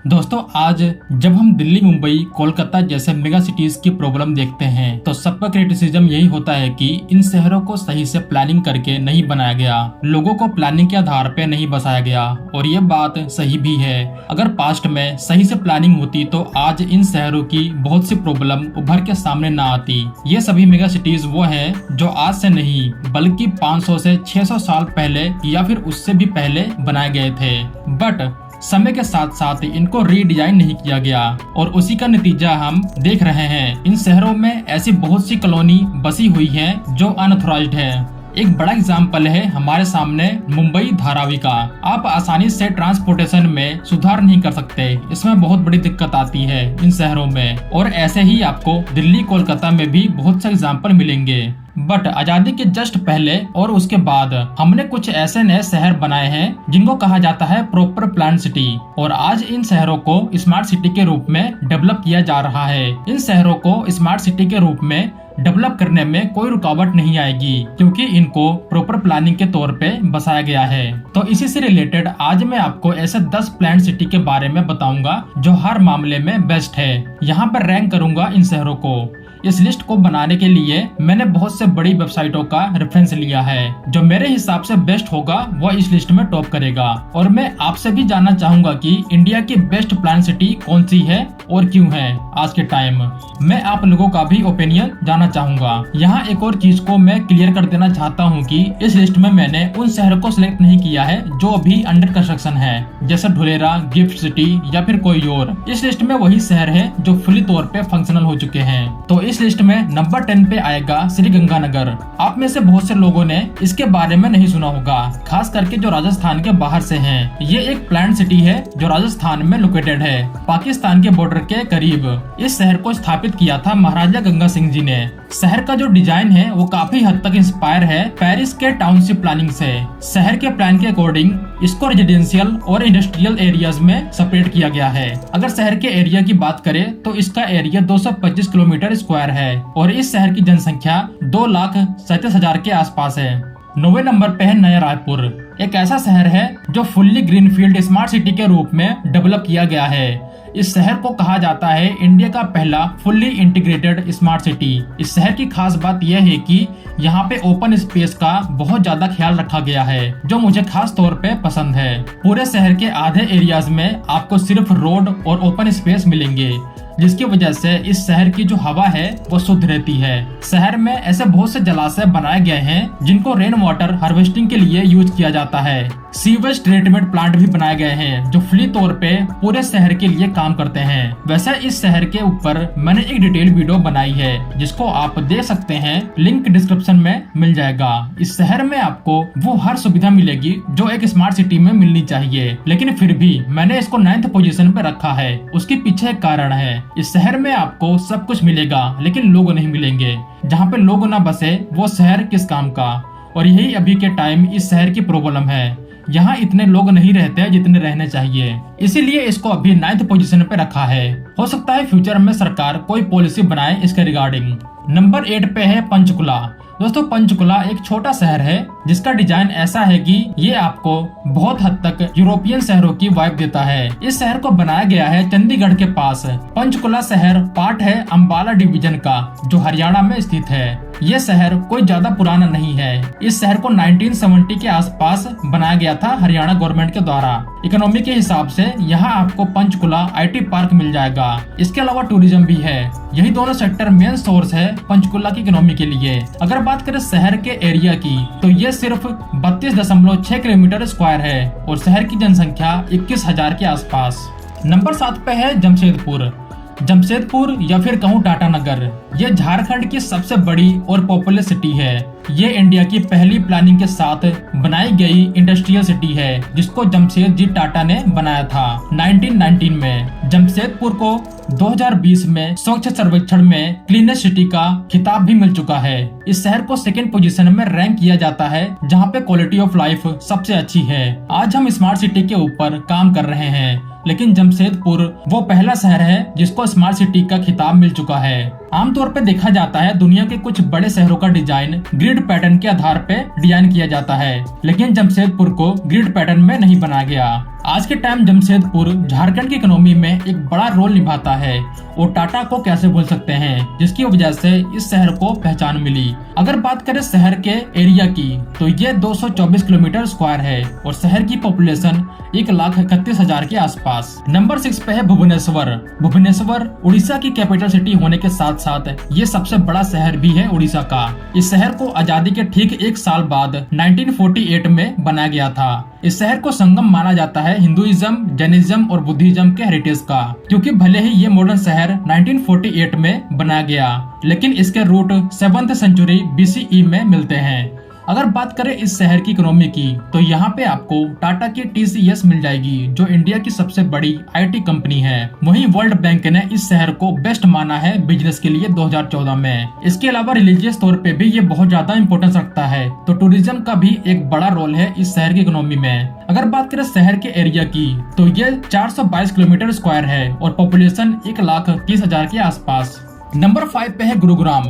दोस्तों आज जब हम दिल्ली, मुंबई, कोलकाता जैसे मेगा सिटीज की प्रॉब्लम देखते हैं तो सबका क्रिटिसिज्म यही होता है कि इन शहरों को सही से प्लानिंग करके नहीं बनाया गया, लोगों को प्लानिंग के आधार पे नहीं बसाया गया। और ये बात सही भी है। अगर पास्ट में सही से प्लानिंग होती तो आज इन शहरों की बहुत सी प्रॉब्लम उभर के सामने न आती। ये सभी मेगा सिटीज वो है जो आज से नहीं बल्कि 500 से 600 साल पहले या फिर उससे भी पहले बनाए गए थे, बट समय के साथ साथ इनको रीडिजाइन नहीं किया गया और उसी का नतीजा हम देख रहे हैं। इन शहरों में ऐसी बहुत सी कॉलोनी बसी हुई है जो अनऑथराइज्ड है। एक बड़ा एग्जाम्पल है हमारे सामने मुंबई, धारावी का। आप आसानी से ट्रांसपोर्टेशन में सुधार नहीं कर सकते, इसमें बहुत बड़ी दिक्कत आती है इन शहरों में। और ऐसे ही आपको दिल्ली, कोलकाता में भी बहुत से एग्जाम्पल मिलेंगे। बट आजादी के जस्ट पहले और उसके बाद हमने कुछ ऐसे नए शहर बनाए हैं जिनको कहा जाता है प्रॉपर प्लान सिटी, और आज इन शहरों को स्मार्ट सिटी के रूप में डेवलप किया जा रहा है। इन शहरों को स्मार्ट सिटी के रूप में डेवलप करने में कोई रुकावट नहीं आएगी क्योंकि इनको प्रॉपर प्लानिंग के तौर पे बसाया गया है। तो इसी से रिलेटेड आज मैं आपको ऐसे 10 प्लान सिटी के बारे में बताऊंगा जो हर मामले में बेस्ट है। यहाँ पर रैंक करूंगा इन शहरों को। इस लिस्ट को बनाने के लिए मैंने बहुत से बड़ी वेबसाइटों का रेफरेंस लिया है। जो मेरे हिसाब से बेस्ट होगा वो इस लिस्ट में टॉप करेगा। और मैं आपसे भी जानना चाहूंगा कि इंडिया की बेस्ट प्लान सिटी कौन सी है और क्यों है आज के टाइम। मैं आप लोगों का भी ओपिनियन जानना चाहूंगा। यहाँ एक और चीज को मैं क्लियर कर देना चाहता हूँ कि इस लिस्ट में मैंने उन शहरों को सिलेक्ट नहीं किया है जो अभी अंडर कंस्ट्रक्शन है, जैसे धुलेरा, गिफ्ट सिटी या फिर कोई और। इस लिस्ट में वही शहर है जो फुली तौर पे फंक्शनल हो चुके हैं। तो इस लिस्ट में नंबर 10 पे आएगा श्री गंगानगर। आप में से बहुत से लोगों ने इसके बारे में नहीं सुना होगा, खास करके जो राजस्थान के बाहर से हैं। ये एक प्लान सिटी है जो राजस्थान में लोकेटेड है, पाकिस्तान के बॉर्डर के करीब। इस शहर को स्थापित किया था महाराजा गंगा सिंह जी ने। शहर का जो डिजाइन है वो काफी हद तक इंस्पायर है पेरिस के टाउनशिप प्लानिंग से। शहर के प्लान के अकॉर्डिंग इसको रेजिडेंशियल और इंडस्ट्रियल एरियाज में सेपरेट किया गया है। अगर शहर के एरिया की बात करें तो इसका एरिया 225 किलोमीटर स्क्वायर है और इस शहर की जनसंख्या 2,37,000 के आसपास है। 9वें नंबर पे है नया रायपुर। एक ऐसा शहर है जो फुल्ली ग्रीनफील्ड स्मार्ट सिटी के रूप में डेवलप किया गया है। इस शहर को कहा जाता है इंडिया का पहला फुल्ली इंटीग्रेटेड स्मार्ट सिटी। इस शहर की खास बात यह है कि यहाँ पे ओपन स्पेस का बहुत ज्यादा ख्याल रखा गया है, जो मुझे खास तौर पे पसंद है। पूरे शहर के आधे एरियाज में आपको सिर्फ रोड और ओपन स्पेस मिलेंगे, जिसकी वजह से इस शहर की जो हवा है वो शुद्ध रहती है। शहर में ऐसे बहुत से जलाशय बनाए गए हैं जिनको रेन वाटर हार्वेस्टिंग के लिए यूज किया जाता है। सीवेज ट्रीटमेंट प्लांट भी बनाए गए हैं जो फ्री तौर पे पूरे शहर के लिए काम करते हैं। वैसे इस शहर के ऊपर मैंने एक डिटेल वीडियो बनाई है जिसको आप देख सकते हैं, लिंक डिस्क्रिप्शन में मिल जाएगा। इस शहर में आपको वो हर सुविधा मिलेगी जो एक स्मार्ट सिटी में मिलनी चाहिए, लेकिन फिर भी मैंने इसको 9th पोजीशन पे रखा है। उसके पीछे एक कारण है। इस शहर में आपको सब कुछ मिलेगा लेकिन लोग नहीं मिलेंगे। जहाँ पे लोग ना बसे वो शहर किस काम का। और यही अभी के टाइम इस शहर की प्रॉब्लम है। यहाँ इतने लोग नहीं रहते जितने रहने चाहिए, इसीलिए इसको अभी 9th पोजीशन पे रखा है। हो सकता है फ्यूचर में सरकार कोई पॉलिसी बनाए इसके रिगार्डिंग। नंबर 8 पे है पंचकुला। दोस्तों पंचकुला एक छोटा शहर है जिसका डिजाइन ऐसा है कि ये आपको बहुत हद तक यूरोपियन शहरों की वाइब देता है। इस शहर को बनाया गया है चंडीगढ़ के पास। पंचकुला शहर पार्ट है अंबाला डिवीजन का जो हरियाणा में स्थित है। ये शहर कोई ज्यादा पुराना नहीं है। इस शहर को 1970 के आसपास बनाया गया था हरियाणा गवर्नमेंट के द्वारा। इकोनॉमी के हिसाब से यहाँ आपको पंचकुला IT पार्क मिल जाएगा। इसके अलावा टूरिज्म भी है। यही दोनों सेक्टर मेन सोर्स है पंचकुला की इकोनॉमी के लिए। अगर बात करें शहर के एरिया की तो ये सिर्फ 32.6 किलोमीटर स्क्वायर है और शहर की जनसंख्या 21,000 के आसपास। नंबर 7 पे है जमशेदपुर। जमशेदपुर या फिर कहूँ टाटानगर, ये झारखंड की सबसे बड़ी और पॉपुलर सिटी है। ये इंडिया की पहली प्लानिंग के साथ बनाई गई इंडस्ट्रियल सिटी है जिसको जमशेद जी टाटा ने बनाया था 1919 में। जमशेदपुर को 2020 में स्वच्छ सर्वेक्षण में क्लीनेस्ट सिटी का खिताब भी मिल चुका है। इस शहर को 2nd पोजीशन में रैंक किया जाता है जहाँ पे क्वालिटी ऑफ लाइफ सबसे अच्छी है। आज हम स्मार्ट सिटी के ऊपर काम कर रहे हैं, लेकिन जमशेदपुर वो पहला शहर है जिसको स्मार्ट सिटी का खिताब मिल चुका है। आमतौर पे देखा जाता है दुनिया के कुछ बड़े शहरों का डिजाइन ग्रिड पैटर्न के आधार पे डिजाइन किया जाता है, लेकिन जमशेदपुर को ग्रिड पैटर्न में नहीं बनाया गया। आज के टाइम जमशेदपुर झारखंड की इकोनॉमी में एक बड़ा रोल निभाता है और टाटा को कैसे भूल सकते हैं, जिसकी वजह से इस शहर को पहचान मिली। अगर बात करें शहर के एरिया की तो ये 224 किलोमीटर स्क्वायर है और शहर की पॉपुलेशन 1,31,000 के आसपास। नंबर 6 पे है भुवनेश्वर। भुवनेश्वर उड़ीसा की कैपिटल सिटी होने के साथ साथ ये सबसे बड़ा शहर भी है उड़ीसा का। इस शहर को आजादी के ठीक एक साल बाद 1948 में बनाया गया था। इस शहर को संगम माना जाता है हिंदुइज्म, जैनिज्म और बुद्धिज्म के हेरिटेज का, क्योंकि भले ही ये मॉडर्न शहर 1948 में बनाया गया, लेकिन इसके रूट 7th सेंचुरी BCE में मिलते हैं। अगर बात करें इस शहर की इकोनॉमी की तो यहाँ पे आपको टाटा की TCS मिल जाएगी, जो इंडिया की सबसे बड़ी IT कंपनी है। वहीं वर्ल्ड बैंक ने इस शहर को बेस्ट माना है बिजनेस के लिए 2014 में। इसके अलावा रिलीजियस तौर पे भी ये बहुत ज्यादा इंपॉर्टेंस रखता है, तो टूरिज्म का भी एक बड़ा रोल है इस शहर की इकोनॉमी में। अगर बात करें शहर के एरिया की तो ये 422 किलोमीटर स्क्वायर है और पॉपुलेशन 1,30,000 के आसपास। नंबर 5 पे है गुरुग्राम।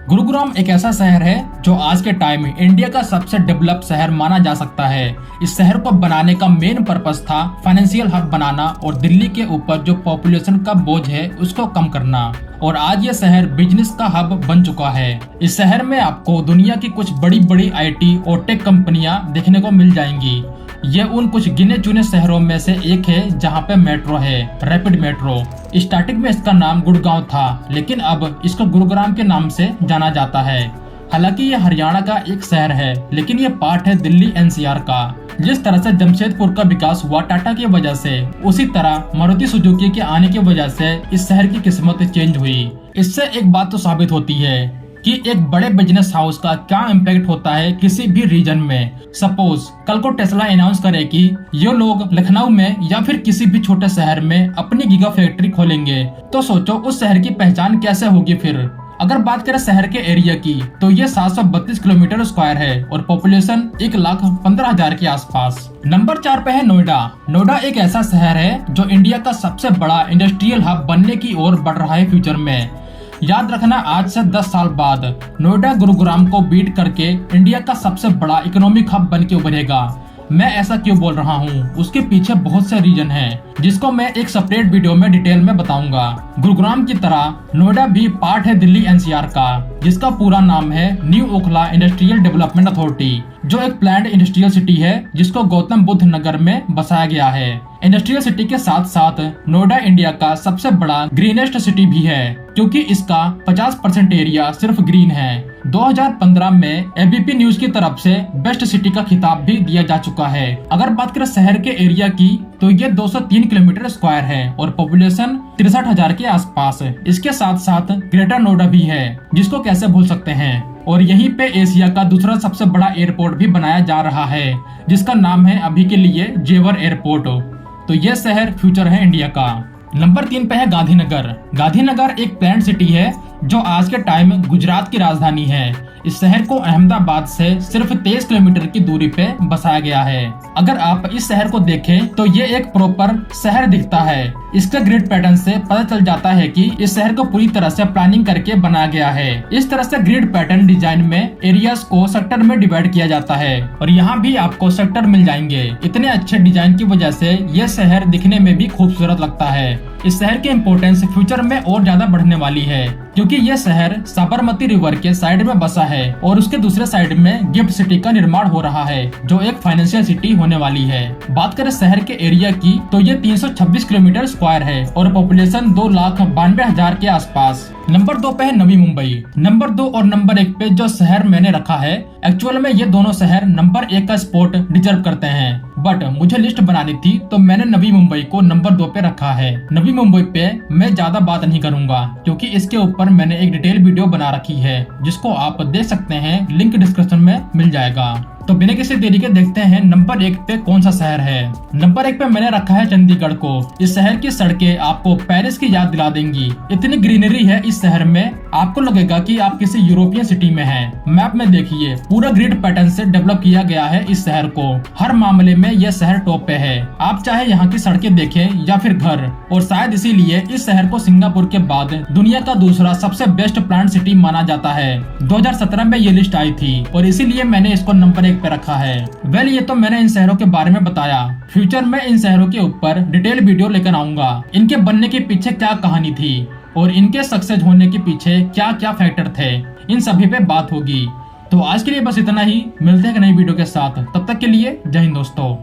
गुरुग्राम एक ऐसा शहर है जो आज के टाइम में इंडिया का सबसे डेवलप शहर माना जा सकता है। इस शहर को बनाने का मेन पर्पस था फाइनेंशियल हब बनाना और दिल्ली के ऊपर जो पॉपुलेशन का बोझ है उसको कम करना, और आज ये शहर बिजनेस का हब बन चुका है। इस शहर में आपको दुनिया की कुछ बड़ी बड़ी IT और टेक कंपनियां देखने को मिल जाएंगी। ये उन कुछ गिने चुने शहरों में से एक है जहाँ पे मेट्रो है, रैपिड मेट्रो। स्टार्टिंग में इसका नाम गुड़गांव था, लेकिन अब इसको गुरुग्राम के नाम से जाना जाता है। हालांकि ये हरियाणा का एक शहर है, लेकिन ये पार्ट है दिल्ली NCR का। जिस तरह से जमशेदपुर का विकास हुआ टाटा की वजह से, उसी तरह मारुति सुजुकी के आने की वजह से इस शहर की किस्मत चेंज हुई। इससे एक बात तो साबित होती है कि एक बड़े बिजनेस हाउस का क्या इम्पैक्ट होता है किसी भी रीजन में। सपोज कल को टेस्ला अनाउंस करे कि ये लोग लखनऊ में या फिर किसी भी छोटे शहर में अपनी गीगा फैक्ट्री खोलेंगे, तो सोचो उस शहर की पहचान कैसे होगी फिर। अगर बात करें शहर के एरिया की तो ये 732 किलोमीटर स्क्वायर है और पॉपुलेशन 1,15,000 के आसपास। नंबर 4 पे है नोएडा। नोएडा एक ऐसा शहर है जो इंडिया का सबसे बड़ा इंडस्ट्रियल हब बनने की ओर बढ़ रहा है फ्यूचर में। याद रखना, आज से 10 साल बाद नोएडा गुरुग्राम को बीट करके इंडिया का सबसे बड़ा इकोनॉमिक हब बन के उभरेगा। मैं ऐसा क्यों बोल रहा हूँ, उसके पीछे बहुत से रीजन हैं, जिसको मैं एक सेपरेट वीडियो में डिटेल में बताऊंगा। गुरुग्राम की तरह नोएडा भी पार्ट है दिल्ली NCR का, जिसका पूरा नाम है new Okhla industrial development authority, जो एक प्लान्ड इंडस्ट्रियल सिटी है जिसको गौतम बुद्ध नगर में बसाया गया है। इंडस्ट्रियल सिटी के साथ साथ नोएडा इंडिया का सबसे बड़ा ग्रीनेस्ट सिटी भी है, क्योंकि इसका 50% एरिया सिर्फ ग्रीन है। 2015 में ABP न्यूज की तरफ से बेस्ट सिटी का खिताब भी दिया जा चुका है। अगर बात करें शहर के एरिया की तो ये 203 किलोमीटर स्क्वायर है और पॉपुलेशन 63,000 के आसपास। इसके साथ साथ ग्रेटर नोएडा भी है, जिसको कैसे भूल सकते हैं। और यहीं पे एशिया का दूसरा सबसे बड़ा एयरपोर्ट भी बनाया जा रहा है, जिसका नाम है अभी के लिए जेवर एयरपोर्ट। तो ये शहर फ्यूचर है इंडिया का। नंबर 3 पे है गांधीनगर। गांधीनगर एक प्लान्ड सिटी है जो आज के टाइम गुजरात की राजधानी है। इस शहर को अहमदाबाद से सिर्फ 23 किलोमीटर की दूरी पे बसाया गया है। अगर आप इस शहर को देखें तो ये एक प्रॉपर शहर दिखता है। इसके ग्रिड पैटर्न से पता चल जाता है कि इस शहर को पूरी तरह से प्लानिंग करके बनाया गया है। इस तरह से ग्रिड पैटर्न डिजाइन में एरियाज को सेक्टर में डिवाइड किया जाता है और यहाँ भी आपको सेक्टर मिल जाएंगे। इतने अच्छे डिजाइन की वजह से ये शहर दिखने में भी खूबसूरत लगता है। इस शहर की इम्पोर्टेंस फ्यूचर में और ज्यादा बढ़ने वाली है, क्योंकि ये शहर साबरमती रिवर के साइड में बसा है और उसके दूसरे साइड में गिफ्ट सिटी का निर्माण हो रहा है, जो एक फाइनेंशियल सिटी होने वाली है। बात करें शहर के एरिया की तो ये 326 किलोमीटर स्क्वायर है और पॉपुलेशन 2,92,000 के आसपास। नंबर 2 पे है नवी मुंबई। नंबर 2 और नंबर 1 पे जो शहर मैंने रखा है, एक्चुअल में ये दोनों शहर नंबर 1 का स्पॉट डिजर्व करते हैं, बट मुझे लिस्ट बनानी थी तो मैंने नवी मुंबई को नंबर 2 पे रखा है। नवी मुंबई पे मैं ज्यादा बात नहीं करूंगा, क्योंकि इसके ऊपर मैंने एक डिटेल वीडियो बना रखी है, जिसको आप देख सकते हैं, लिंक डिस्क्रिप्शन में मिल जाएगा। तो बिना किसी देरी के देखते हैं नंबर 1 पे कौन सा शहर है। नंबर 1 पे मैंने रखा है चंडीगढ़ को। इस शहर की सड़कें आपको पेरिस की याद दिला देंगी। इतनी ग्रीनरी है इस शहर में, आपको लगेगा कि आप किसी यूरोपियन सिटी में हैं। मैप में देखिए, पूरा ग्रिड पैटर्न से डेवलप किया गया है इस शहर को। हर मामले में यह शहर टॉप पे है। आप चाहे यहाँ की सड़कें देखें या फिर घर, और शायद इसीलिए इस शहर को सिंगापुर के बाद दुनिया का दूसरा सबसे बेस्ट प्लान्ड सिटी माना जाता है। 2017 में ये लिस्ट आई थी और इसीलिए मैंने इसको नंबर 1 ब्रेक पे रखा है। वेल ये तो मैंने इन शहरों के बारे में बताया। फ्यूचर में इन शहरों के ऊपर डिटेल वीडियो लेकर आऊंगा। इनके बनने के पीछे क्या कहानी थी और इनके सक्सेस होने के पीछे क्या क्या फैक्टर थे, इन सभी पे बात होगी। तो आज के लिए बस इतना ही, मिलते हैं एक नई वीडियो के साथ। तब तक के लिए जय हिंद दोस्तों।